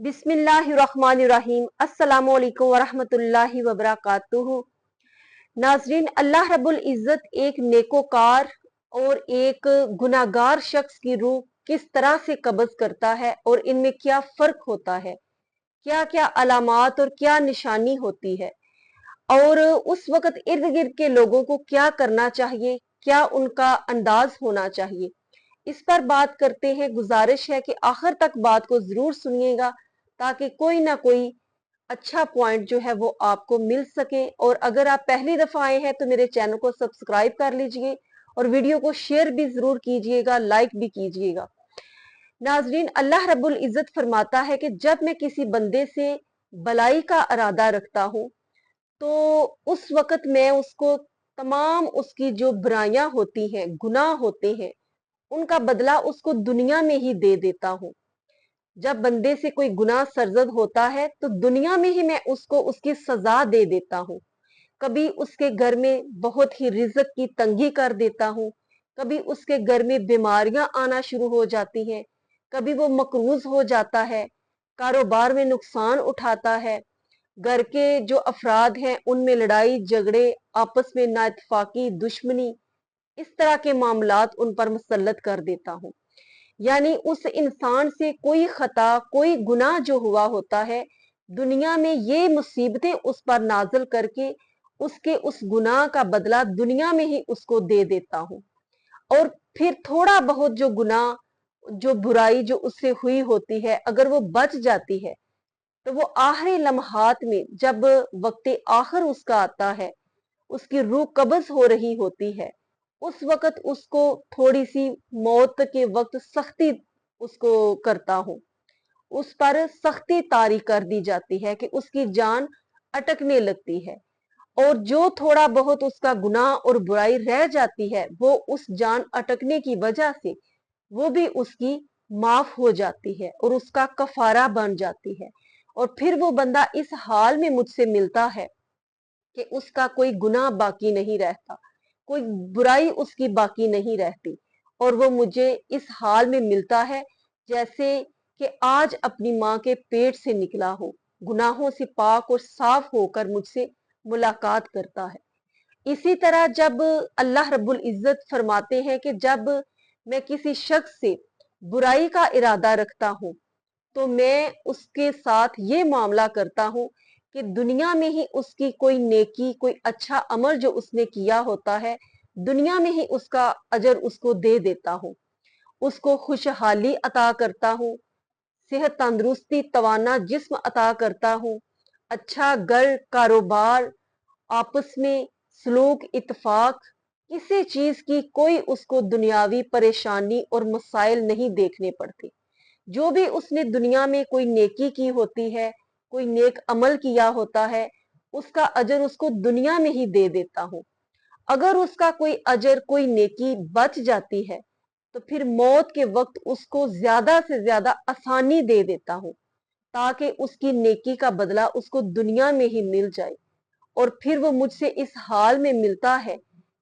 बिस्मिल्लाहिर्रहमानिर्रहीम। अस्सलामु अलैकुम वरहमतुल्लाहि वबरकातुहू। नाजरीन, अल्लाह रब्बुल इज़्ज़त एक नेकोकार और एक गुनाहगार शख्स की रूह किस तरह से कब्ज़ करता है और इनमें क्या फ़र्क होता है, क्या क्या अलामात और क्या निशानी होती है, और उस वक़्त इर्द गिर्द के लोगों को क्या करना चाहिए, क्या उनका अंदाज होना चाहिए, इस पर बात करते हैं। गुजारिश है कि आखिर तक बात को जरूर सुनिएगा ताकि कोई ना कोई अच्छा पॉइंट जो है वो आपको मिल सके। और अगर आप पहली दफा आए हैं तो मेरे चैनल को सब्सक्राइब कर लीजिए और वीडियो को शेयर भी जरूर कीजिएगा, लाइक भी कीजिएगा। नाजरीन, अल्लाह रब्बुल इज़्ज़त फरमाता है कि जब मैं किसी बंदे से भलाई का इरादा रखता हूँ तो उस वक़्त मैं उसको तमाम उसकी जो बुराइयां होती हैं, गुनाह होते हैं, उनका बदला उसको दुनिया में ही दे देता हूँ। जब बंदे से कोई गुनाह सरजद होता है तो दुनिया में ही मैं उसको उसकी सजा दे देता हूँ। कभी उसके घर में बहुत ही रिज़्क की तंगी कर देता हूँ, कभी उसके घर में बीमारियां आना शुरू हो जाती हैं, कभी वो मकरूज हो जाता है, कारोबार में नुकसान उठाता है, घर के जो अफराद हैं उनमें लड़ाई झगड़े, आपस में नाइतफाकी, दुश्मनी, इस तरह के मामलात उन पर मुसल्लत कर देता हूँ। यानी उस इंसान से कोई खता, कोई गुनाह जो हुआ होता है, दुनिया में ये मुसीबतें उस पर नाज़िल करके उसके उस गुनाह का बदला दुनिया में ही उसको दे देता हूँ। और फिर थोड़ा बहुत जो गुनाह, जो बुराई जो उससे हुई होती है, अगर वो बच जाती है तो वो आखिरी लम्हात में जब वक्त आखिर उसका आता है, उसकी रूह कब्ज हो रही होती है, उस वक्त उसको थोड़ी सी मौत के वक्त सख्ती उसको करता हूँ, उस पर सख्ती तारी कर दी जाती है कि उसकी जान अटकने लगती है। और जो थोड़ा बहुत उसका गुनाह और बुराई रह जाती है वो उस जान अटकने की वजह से वो भी उसकी माफ हो जाती है और उसका कफारा बन जाती है। और फिर वो बंदा इस हाल में मुझसे मिलता है कि उसका कोई गुनाह बाकी नहीं रहता, कोई बुराई उसकी बाकी नहीं रहती, और वो मुझे इस हाल में मिलता है जैसे कि आज अपनी माँ के पेट से निकला हो, गुनाहों से पाक और साफ होकर मुझसे मुलाकात करता है। इसी तरह जब अल्लाह रब्बुल इज़्ज़त फरमाते हैं कि जब मैं किसी शख्स से बुराई का इरादा रखता हूँ तो मैं उसके साथ ये मामला करता हूँ कि दुनिया में ही उसकी कोई नेकी, कोई अच्छा अमल जो उसने किया होता है, दुनिया में ही उसका अजर उसको दे देता हूँ, उसको खुशहाली अता करता हूँ, सेहत, तंदुरुस्ती, तवाना जिस्म अता करता हूँ, अच्छा घर, कारोबार, आपस में सलूक, इत्तेफाक, किसी चीज की कोई उसको दुनियावी परेशानी और मसाइल नहीं देखने पड़ते। जो भी उसने दुनिया में कोई नेकी की होती है, कोई नेक अमल किया होता है, उसका अजर उसको दुनिया में ही दे देता हूँ। अगर उसका कोई अजर, कोई नेकी बच जाती है तो फिर मौत के वक्त उसको ज्यादा से ज्यादा आसानी दे देता हूँ ताकि उसकी नेकी का बदला उसको दुनिया में ही मिल जाए। और फिर वो मुझसे इस हाल में मिलता है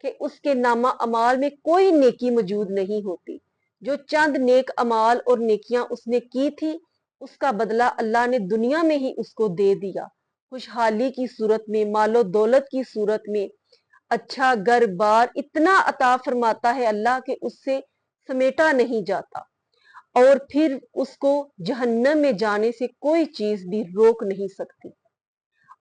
कि उसके नामा अमाल में कोई नेकी मौजूद नहीं होती। जो चंद नेक अमाल और नेकियां उसने की थी, उसका बदला अल्लाह ने दुनिया में ही उसको दे दिया, खुशहाली की सूरत में, मालो दौलत की सूरत में, अच्छा घर बार इतना अता फरमाता है अल्लाह के उससे समेटा नहीं जाता। और फिर उसको जहन्नम में जाने से कोई चीज भी रोक नहीं सकती।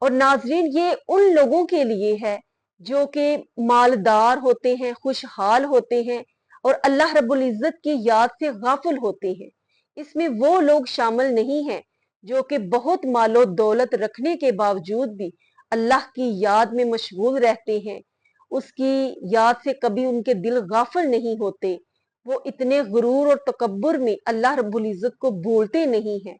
और नाजरीन, ये उन लोगों के लिए है जो कि मालदार होते हैं, खुशहाल होते हैं और अल्लाह रब्बुल इज़्ज़त की याद से गाफिल होते हैं। इसमें वो लोग शामिल नहीं हैं जो कि बहुत मालो दौलत रखने के बावजूद भी अल्लाह की याद में मशगूल रहते हैं, उसकी याद से कभी उनके दिल गाफिल नहीं होते, वो इतने गुरूर और तकब्बुर में अल्लाह रब्बुल इज़्ज़त को भूलते नहीं हैं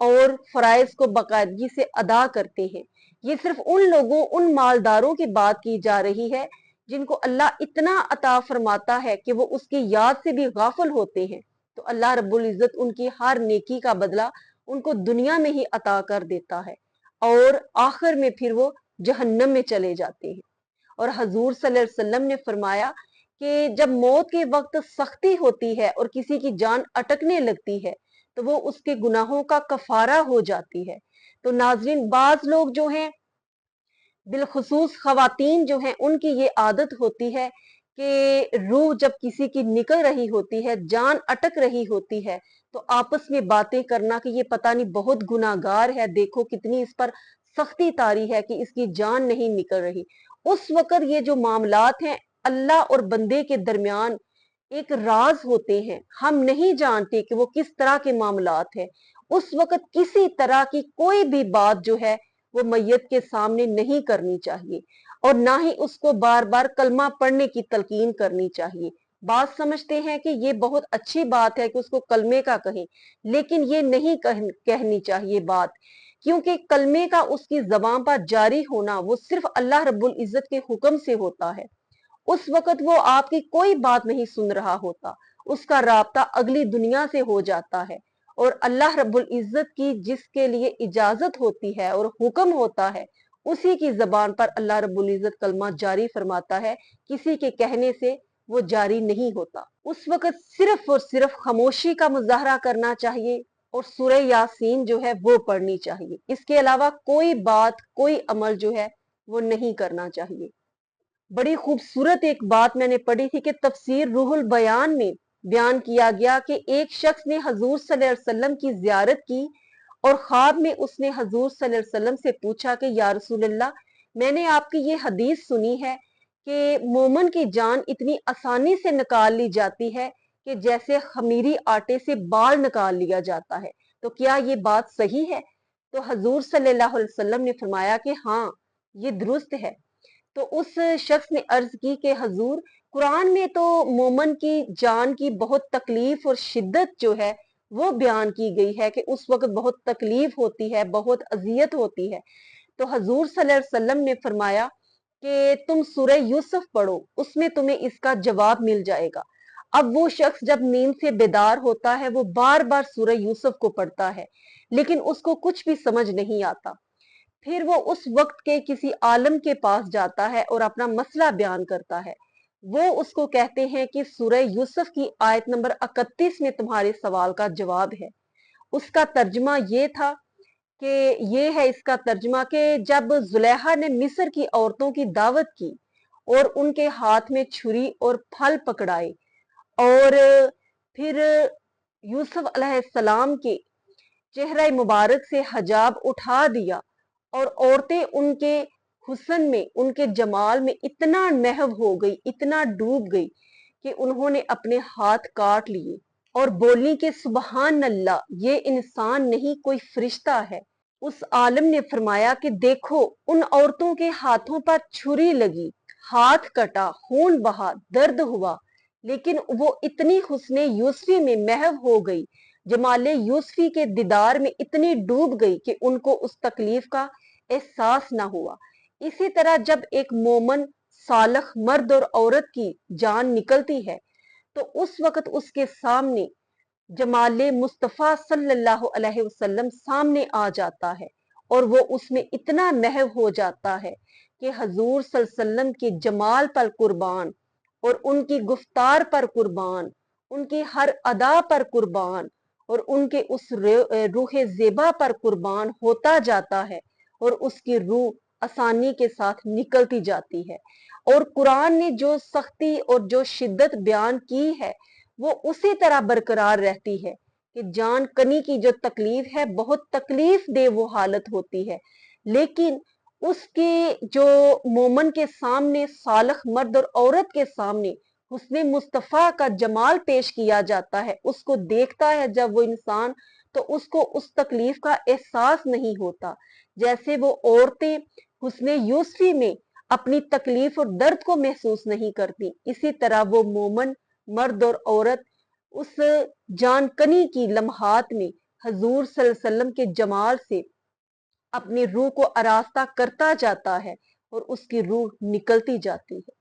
और फराइज को बाकायदगी से अदा करते हैं। ये सिर्फ उन लोगों, उन मालदारों की बात की जा रही है जिनको अल्लाह इतना अता फरमाता है कि वो उसकी याद से भी गाफिल होते हैं, तो अल्लाह रब्बुल इज़्ज़त उनकी हर नेकी का बदला उनको दुनिया में ही अता कर देता है और आखिर में फिर वो जहन्नम में चले जाते हैं। और हजूर सल्लल्लाहु अलैहि वसल्लम ने फरमाया कि जब मौत के वक्त सख्ती होती है और किसी की जान अटकने लगती है تو وہ اس کے گناہوں کا کفارہ ہو جاتی ہے۔ تو ناظرین، بعض لوگ جو ہیں، بالخصوص خواتین جو ہیں، ان کی یہ عادت ہوتی ہے کہ روح جب کسی کی نکل رہی ہوتی ہے، جان اٹک رہی ہوتی ہے، تو آپس میں باتیں کرنا کہ یہ پتہ نہیں بہت گناہگار ہے، دیکھو کتنی اس پر سختی طاری ہے کہ اس کی جان نہیں نکل رہی۔ اس وقت یہ جو معاملات ہیں، اللہ اور بندے کے درمیان ایک راز ہوتے ہیں، ہم نہیں جانتے کہ وہ کس طرح کے معاملات ہیں۔ اس وقت کسی طرح کی کوئی بھی بات جو ہے وہ میت کے سامنے نہیں کرنی چاہیے، اور نہ ہی اس کو بار بار کلمہ پڑھنے کی تلقین کرنی چاہیے۔ بات سمجھتے ہیں کہ یہ بہت اچھی بات ہے کہ اس کو کلمے کا کہیں، لیکن یہ نہیں کہنی چاہیے بات، کیونکہ کلمے کا اس کی زبان پر جاری ہونا وہ صرف اللہ رب العزت کے حکم سے ہوتا ہے۔ اس وقت وہ آپ کی کوئی بات نہیں سن رہا ہوتا، اس کا رابطہ اگلی دنیا سے ہو جاتا ہے، اور اللہ رب العزت کی جس کے لیے اجازت ہوتی ہے اور حکم ہوتا ہے، اسی کی زبان پر اللہ رب العزت کلمہ جاری فرماتا ہے، کسی کے کہنے سے وہ جاری نہیں ہوتا۔ اس وقت صرف اور صرف خاموشی کا مظاہرہ کرنا چاہیے، اور سورہ یاسین جو ہے وہ پڑھنی چاہیے۔ اس کے علاوہ کوئی بات، کوئی عمل جو ہے وہ نہیں کرنا چاہیے۔ بڑی خوبصورت ایک بات میں نے پڑھی تھی کہ تفسیر روح البیان میں بیان کیا گیا کہ ایک شخص نے حضور صلی اللہ علیہ وسلم کی زیارت کی، اور خواب میں اس نے حضور صلی اللہ علیہ وسلم سے پوچھا کہ یا رسول اللہ، میں نے آپ کی یہ حدیث سنی ہے کہ مومن کی جان اتنی آسانی سے نکال لی جاتی ہے کہ جیسے خمیری آٹے سے بال نکال لیا جاتا ہے، تو کیا یہ بات صحیح ہے؟ تو حضور صلی اللہ علیہ وسلم نے فرمایا کہ ہاں، یہ درست ہے۔ تو اس شخص نے عرض کی کہ حضور، قرآن میں تو مومن کی جان کی بہت تکلیف اور شدت جو ہے وہ بیان کی گئی ہے کہ اس وقت بہت تکلیف ہوتی ہے، بہت اذیت ہوتی ہے۔ تو حضور صلی اللہ علیہ وسلم نے فرمایا کہ تم سورہ یوسف پڑھو، اس میں تمہیں اس کا جواب مل جائے گا۔ اب وہ شخص جب نیند سے بیدار ہوتا ہے، وہ بار بار سورہ یوسف کو پڑھتا ہے، لیکن اس کو کچھ بھی سمجھ نہیں آتا۔ پھر وہ اس وقت کے کسی عالم کے پاس جاتا ہے اور اپنا مسئلہ بیان کرتا ہے۔ وہ اس کو کہتے ہیں کہ سورہ یوسف کی آیت نمبر 31 میں تمہارے سوال کا جواب ہے۔ اس کا ترجمہ یہ تھا کہ یہ ہے اس کا ترجمہ کہ جب زلیخا نے مصر کی عورتوں کی دعوت کی اور ان کے ہاتھ میں چھری اور پھل پکڑائے، اور پھر یوسف علیہ السلام کے چہرہ مبارک سے حجاب اٹھا دیا، اور عورتیں ان کے حسن میں، ان کے جمال میں اتنا محو ہو گئی، اتنا ڈوب گئی کہ انہوں نے اپنے ہاتھ کاٹ لیے اور بولی کہ سبحان اللہ، یہ انسان نہیں کوئی فرشتہ ہے۔ اس عالم نے فرمایا کہ دیکھو، ان عورتوں کے ہاتھوں پر چھری لگی، ہاتھ کٹا، خون بہا، درد ہوا، لیکن وہ اتنی حسن یوسفی میں محو ہو گئی، جمال یوسفی کے دیدار میں اتنی ڈوب گئی کہ ان کو اس تکلیف کا احساس نہ ہوا۔ اسی طرح جب ایک مومن صالح مرد اور عورت کی جان نکلتی ہے، تو اس وقت اس کے سامنے جمال مصطفیٰ صلی اللہ علیہ وسلم سامنے آ جاتا ہے، اور وہ اس میں اتنا محو ہو جاتا ہے کہ حضور صلی اللہ علیہ وسلم کے جمال پر قربان، اور ان کی گفتار پر قربان، ان کی ہر ادا پر قربان، اور ان کے اس روح زیبا پر قربان ہوتا جاتا ہے، اور اس کی روح آسانی کے ساتھ نکلتی جاتی ہے۔ اور قرآن نے جو سختی اور جو شدت بیان کی ہے، وہ اسی طرح برقرار رہتی ہے کہ جان کنی کی جو تکلیف ہے، بہت تکلیف دہ وہ حالت ہوتی ہے، لیکن اس کے جو مومن کے سامنے، صالح مرد اور عورت کے سامنے حسن مصطفیٰ کا جمال پیش کیا جاتا ہے، اس کو دیکھتا ہے جب وہ انسان، تو اس کو اس تکلیف کا احساس نہیں ہوتا، جیسے وہ عورتیں حسن یوسفی میں اپنی تکلیف اور درد کو محسوس نہیں کرتی، اسی طرح وہ مومن مرد اور عورت اس جان کنی کی لمحات میں حضور صلی اللہ علیہ وسلم کے جمال سے اپنی روح کو آراستہ کرتا جاتا ہے، اور اس کی روح نکلتی جاتی ہے۔